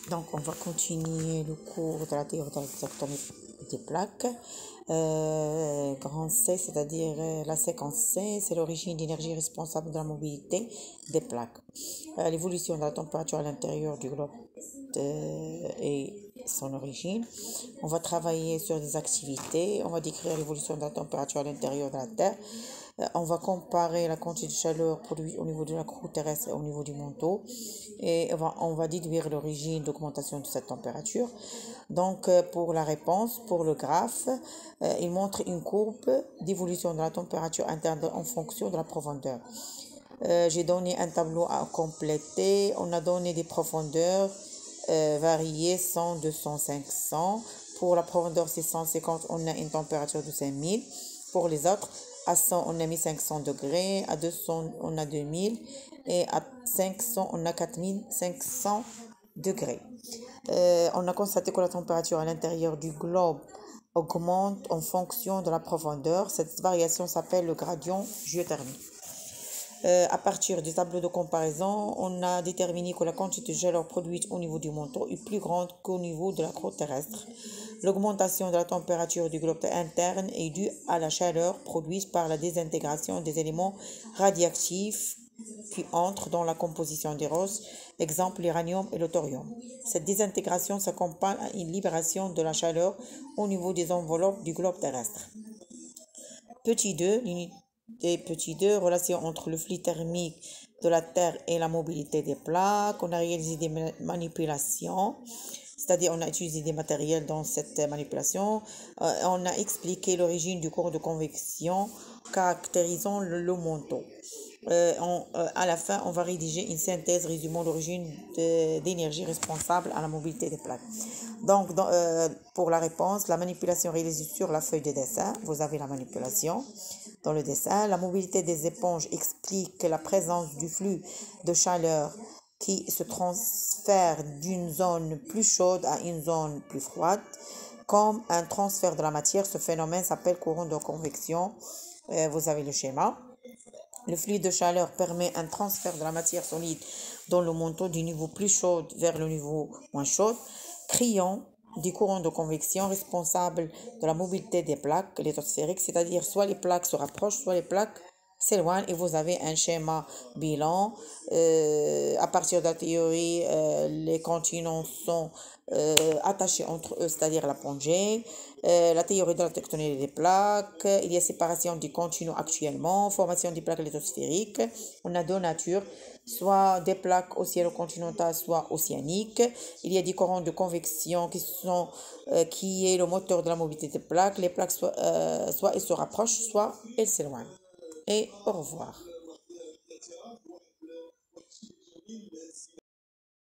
Donc, on va continuer le cours de la théorie de la tectonique des plaques. Grand C, c'est-à-dire la séquence C, c'est l'origine d'énergie responsable de la mobilité des plaques. L'évolution de la température à l'intérieur du globe et son origine. On va travailler sur des activités. On va décrire l'évolution de la température à l'intérieur de la Terre. On va comparer la quantité de chaleur produite au niveau de la croûte terrestre et au niveau du manteau. Et on va déduire l'origine d'augmentation de cette température. Donc, pour la réponse, pour le graphe, il montre une courbe d'évolution de la température interne en fonction de la profondeur. J'ai donné un tableau à compléter. On a donné des profondeurs variées 100, 200, 500. Pour la profondeur 650, on a une température de 5000. Pour les autres, à 100, on a mis 500 degrés. À 200, on a 2000. Et à 500, on a 4500 degrés. On a constaté que la température à l'intérieur du globe augmente en fonction de la profondeur. Cette variation s'appelle le gradient géothermique. À partir du tableau de comparaison, on a déterminé que la quantité de chaleur produite au niveau du manteau est plus grande qu'au niveau de la croûte terrestre. L'augmentation de la température du globe interne est due à la chaleur produite par la désintégration des éléments radioactifs qui entrent dans la composition des roses, exemple l'uranium et le thorium. Cette désintégration s'accompagne à une libération de la chaleur au niveau des enveloppes du globe terrestre. Petit 2, petit 2, relation entre le flux thermique de la Terre et la mobilité des plaques. On a réalisé des manipulations, c'est-à-dire on a utilisé des matériels dans cette manipulation. On a expliqué l'origine du courant de convection caractérisant le manteau. À la fin, on va rédiger une synthèse résumant l'origine d'énergie responsable à la mobilité des plaques. Donc, pour la réponse, la manipulation réalisée sur la feuille de dessin, vous avez la manipulation dans le dessin. La mobilité des éponges explique la présence du flux de chaleur qui se transfère d'une zone plus chaude à une zone plus froide. Comme un transfert de la matière, ce phénomène s'appelle courant de convection. Vous avez le schéma. Le flux de chaleur permet un transfert de la matière solide dans le manteau du niveau plus chaud vers le niveau moins chaud, créant des courants de convection responsables de la mobilité des plaques lithosphériques, c'est-à-dire soit les plaques se rapprochent, soit les plaques s'éloignent, et vous avez un schéma bilan. À partir de la théorie, les continents sont attachés entre eux, c'est-à-dire la plongée. La théorie de la tectonique des plaques, il y a séparation des continents actuellement, formation des plaques lithosphériques. On a deux natures, soit des plaques océano-continentales, soit océaniques. Il y a des courants de convection qui est le moteur de la mobilité des plaques. Les plaques soit elles se rapprochent, soit elles s'éloignent. Et au revoir.